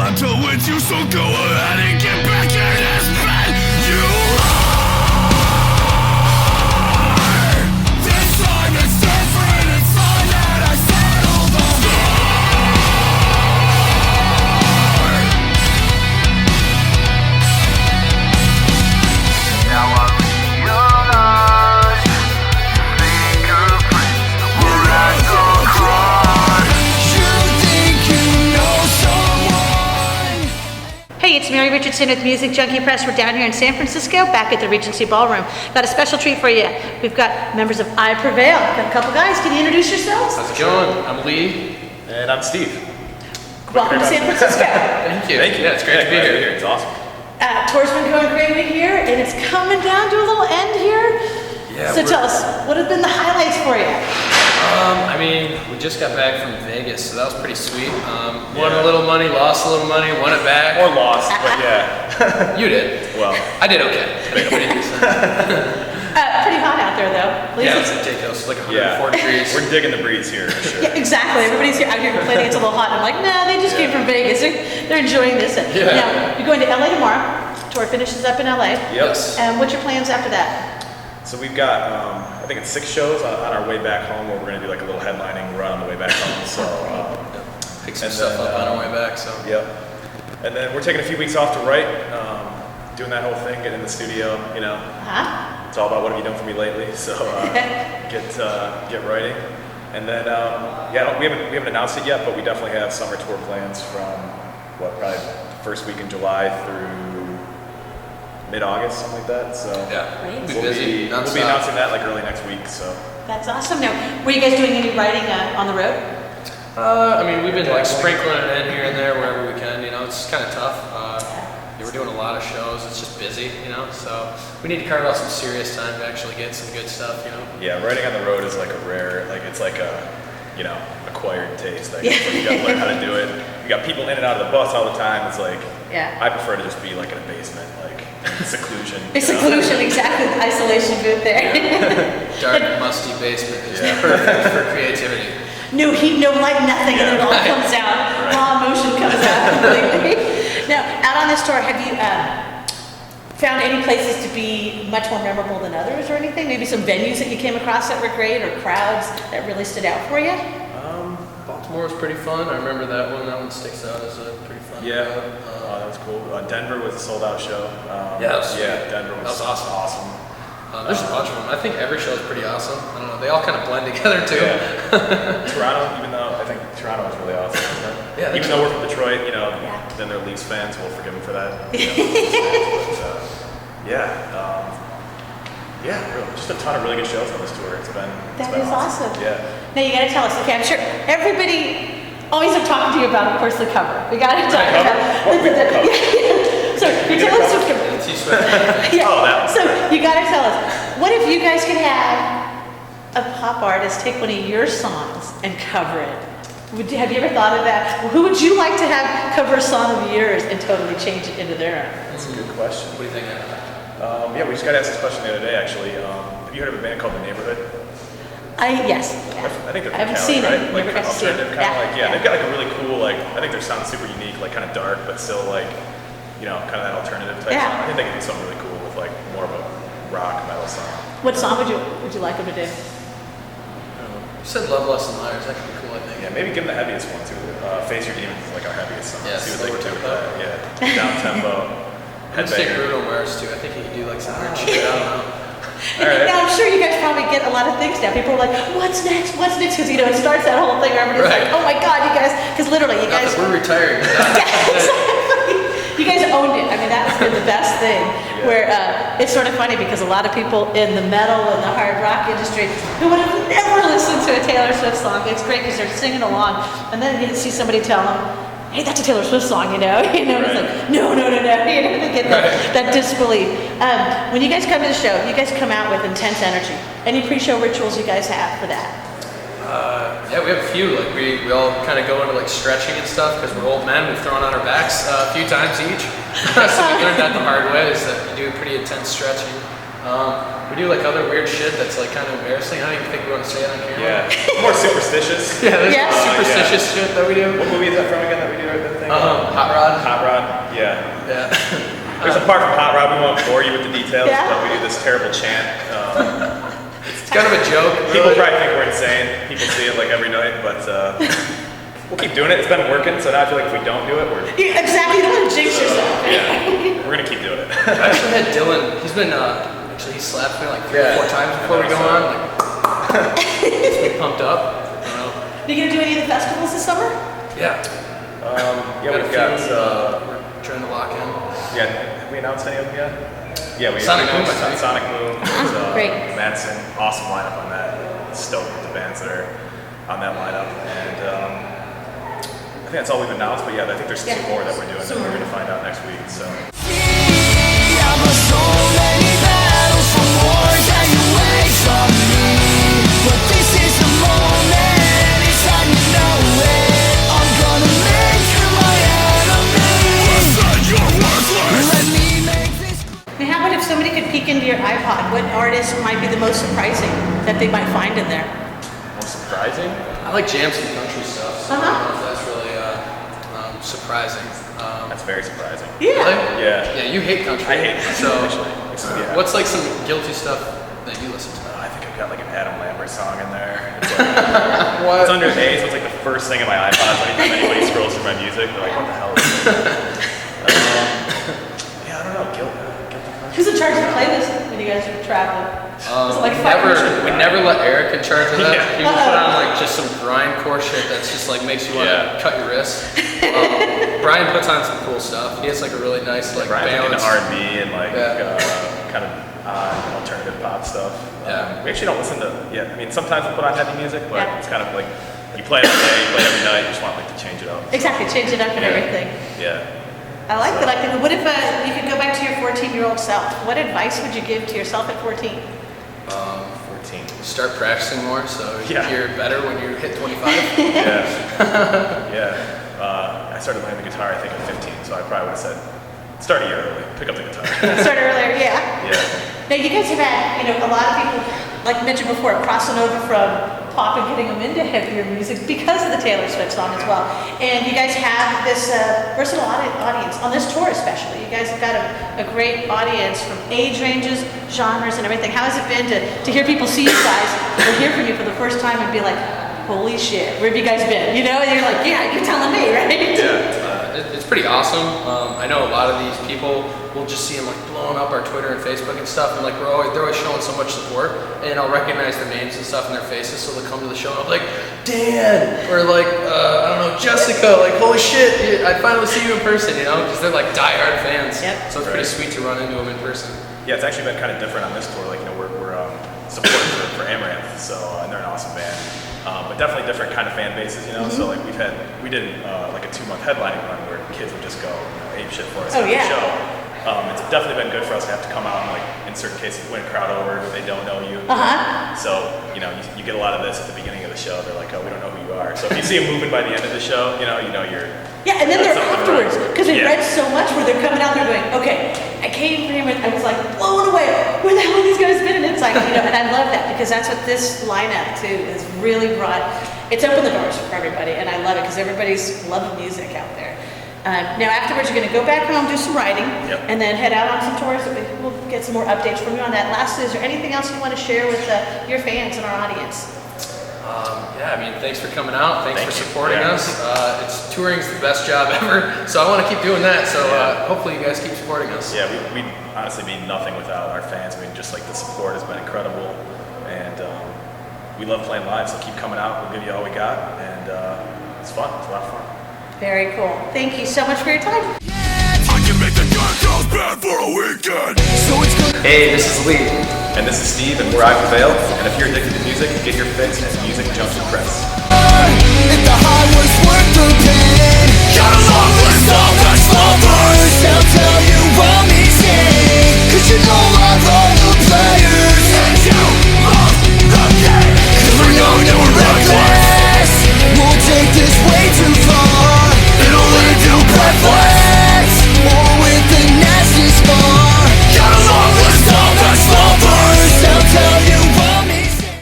lot to win you, so go ahead and get back in this bed. You are. This time it's different, it's time that I settle the score. Now I realize fingerprints were at the crime. You think you know someone? Hey, it's Mary Richardson with Music Junkie Press. We're down here in San Francisco, back at the Regency Ballroom. Got a special treat for you. We've got members of Prevail. Got a couple guys. Can you introduce yourselves? How's it going? I'm Lee. And I'm Steve. Welcome to San Francisco. Thank you. Thank you. Yeah, it's great to be here. It's awesome. Tour's been going great here, and it's coming down to a little end here. Yeah, So tell us, what have been the highlights for you? I mean, we just got back from Vegas, so that was pretty sweet. Won a little money, lost a little money, won it back. Or lost, but yeah. You did. Well, I did okay. Pretty decent. Pretty hot out there, though. Yeah, it's ridiculous. It's like 104 degrees. We're digging the breeze here for sure. Yeah, exactly. Everybody's out here complaining it's a little hot. I'm like, nah, they just came from Vegas. They're enjoying this. Yeah. Now, you're going to LA tomorrow. Tour finishes up in LA. Yes. And what's your plans after that? So we've got, I think it's 6 shows on our way back home where we're going to do like a little headlining run on the way back home. So, Pick some stuff up on our way back, so. Yep. And then we're taking a few weeks off to write, doing that whole thing, getting in the studio, you know. Uh-huh. It's all about what have you done for me lately. So get writing. And then, we haven't announced it yet, but we definitely have summer tour plans from, probably the first week in July through mid-August, something like that. So Yeah, Great. we'll be busy. we'll be announcing that like early next week. So That's awesome. Now, were you guys doing any writing on the road? I mean, we've been like sprinkling it in here and there wherever we can, you know, it's kind of tough. We're doing a lot of shows, it's just busy, you know, so we need to carve out some serious time to actually get some good stuff, you know. yeah, writing on the road is like a rare, like it's like a, you know, acquired taste. Like you gotta learn how to do it. You got people in and out of the bus all the time. It's like, I prefer to just be like in a basement, like seclusion. Seclusion, exactly. The isolation booth there. Dark, musty basement is perfect for creativity. No heat, no light, nothing, and it all comes out. Raw emotion comes out completely. Now, out on this tour, have you found any places to be much more memorable than others or anything? Maybe some venues that you came across that were great or crowds that really stood out for you? Baltimore was pretty fun. I remember that one. That one sticks out as a pretty fun Yeah, crowd. that was cool. Denver was a sold-out show. Denver was awesome. There's a bunch of them. I think every show is pretty awesome. I don't know. They all kind of blend together too. Yeah. Toronto, even though I think Toronto was really awesome. Wasn't it? Yeah, even though we're from Detroit, you know, then they're Leafs fans. We'll forgive them for that. You know, really, just a ton of really good shows on this tour. It's been awesome. Yeah. Now you gotta tell us, okay, I'm sure everybody always are talking to you about, of course, the cover. We gotta talk about So you tell us so you gotta tell us, what if you guys could have a pop artist take one of your songs and cover it? Have you ever thought of that? Who would you like to have cover a song of yours and totally change it into their own? That's a good question. What do you think? We just got asked this question the other day, actually. Have you heard of a band called The Neighborhood? Yes. I think they're I haven't from Cali, seen right? it. Like Never got to see it. alternative, kind of like they've got like a really cool I think their sound's super unique, like kind of dark, but still like, you know, kind of that alternative type song. I think they can do something really cool with like more of a rock metal song. What song would you like them to do? You said Love Less Than Liars. That could be cool, I think. Yeah, maybe give them the heaviest one too. Face Your Demons is like our heaviest song. Yeah, see what they can do with slower that. Yeah, down tempo. I'd say Bruno Mars too. I think he could do like some weird shit. I don't know. All right. Now I'm sure you guys probably get a lot of things now. People are like, "What's next? What's next?" Because you know it starts that whole thing where everybody's like, "Oh my God, you guys!" Because literally, you guys. We're retiring. You guys owned it. I mean, that has been the best thing. Where it's sort of funny because a lot of people in the metal and the hard rock industry who would have never listened to a Taylor Swift song. It's great because they're singing along, and then you see somebody tell them, "Hey, that's a Taylor Swift song," you know. And it's like, no. You know, they get that disbelief. When you guys come to the show, you guys come out with intense energy. Any pre-show rituals you guys have for that? Yeah, we have a few. Like we all kind of go into like stretching and stuff because we're old men. We've thrown on our backs a few times each. So we learned that the hard way is that you do pretty intense stretching. We do like other weird shit that's like kind of embarrassing. I don't even think we want to say it on camera. Yeah, more superstitious. Yeah, there's Yeah. superstitious shit that we do. What movie is that from again that we do that thing? Hot Rod. Hot Rod, yeah. Yeah. There's a part from Hot Rod, we won't bore you with the details, Yeah. but we do this terrible chant. It's kind of a joke. People really. probably think we're insane. People see it like every night, but we'll keep doing it. It's been working, so now I feel like if we don't do it, we're Exactly, you don't want to jinx yourself. yeah, we're gonna keep doing it. I actually had Dylan. He's been actually he slapped me like 3 or 4 times before we go on. Like, gets me pumped up. I don't know. Are you going to do any of the festivals this summer? Yeah. Yeah, we've got. We're trying to lock in. Yeah, have we announced any of them yet? Yeah, we Sonic Boom, announced I think. Sonic Boom. There's, Great. Madsen, awesome lineup on that. Stoked with the bands that are on that lineup, and I think that's all we've announced. But yeah, I think there's 2 more that we're doing that we're going to find out next week. So. I've lost so many battles from wars that you wage on me. But this is the moment, it's time you know it. I'm gonna make you my enemy. Let me make this. And how about if somebody could peek into your iPod, what artist might be the most surprising that they might find in there? Most surprising? I like jams and country stuff. So I don't know if that's really surprising. That's very surprising. Yeah. Really? Yeah. Yeah, you hate country. I hate country, So, actually. Yeah. what's like some guilty stuff that you listen to? I think I've got like an Adam Lambert song in there. It's, like, it's under A, so it's like the first thing in my iPod. So anytime anybody scrolls through my music, they're like, what the hell is this? Yeah, I don't know. Guilty country. Who's in charge of the playlist when you guys are traveling? Is it like We never let Eric in charge of that. Yeah. He would put on like just some grindcore shit that's just like makes you want to cut your wrists. Brian puts on some cool stuff. He has like a really nice like Brian's like into balance. R&B and like kind of alternative pop stuff. Yeah. We actually don't listen to. Yeah, I mean sometimes we put on heavy music, but Yeah. it's kind of like you play it all day, you play it every night. You just want like to change it up. Exactly, change it up and everything. Yeah. I like that. I think, what if you could go back to your 14-year-old self? What advice would you give to yourself at 14? 14. Start practicing more so Yeah. you're better when you hit 25. Yeah. Yeah. I started playing the guitar I think at 15, so I probably would have said start a year early, pick up the guitar. Start earlier, yeah. Yeah. Now you guys have had, a lot of people, like mentioned before, crossing over from pop and getting them into heavier music because of the Taylor Swift song as well. And you guys have this versatile audience on this tour especially. You guys have got a great audience from age ranges, genres, and everything. How has it been to hear people see you guys or hear from you for the first time and be like, holy shit, where have you guys been? And you're like, yeah, you're telling me, right? Yeah. It's pretty awesome. I know a lot of these people will just see them like blowing up our Twitter and Facebook and stuff, and like they're always showing so much support. And I'll recognize their names and stuff in their faces, so they'll come to the show and I'll be like, Dan, or like I don't know, Jessica. Like holy shit, I finally see you in person, because they're like diehard fans. Yep. So it's pretty sweet to run into them in person. Yeah, it's actually been kind of different on this tour. Like we're supporting for Amaranth, so and they're an awesome band. But definitely different kind of fan bases, So like we did like a 2-month headlining run where kids would just go ape shit for us Oh, at yeah. the show. It's definitely been good for us to have to come out and like in certain cases win a crowd over if they don't know you. So you get a lot of this at the beginning of the show. They're like, oh, we don't know who you are. So if you see them moving by the end of the show, you know you're. Yeah, and then they're That's something afterwards, right. because they Yeah. read so much where they're coming out, they're going, okay, I came for him, and I was like blown away. Where the hell have these guys been? And it's like, and I love that because that's what this lineup too is really brought. It's opened the doors for everybody, and I love it because everybody's loving music out there. Now afterwards, you're going to go back home, do some writing, Yep. and then head out on some tours. We'll get some more updates from you on that. Lastly, is there anything else you want to share with your fans and our audience? Yeah, I mean, thanks for coming out. Thanks Thank for you. supporting Yeah. us. Touring's the best job ever, so I want to keep doing that. So hopefully you guys keep supporting us. Yeah, we honestly be nothing without our fans. I mean, just like the support has been incredible, and we love playing live. So keep coming out. We'll give you all we got, and it's fun. It's a lot of fun. Very cool. Thank you so much for your time. I can make the dark house bad for a weekend. So it's good. Hey, this is Lee. And this is Steve, and we're Prevail. And if you're addicted to music, get your fix at Music Junkie Press. If the high was worth the pain, got a long list of ex-lovers. They'll tell you I'm easy, 'cause you know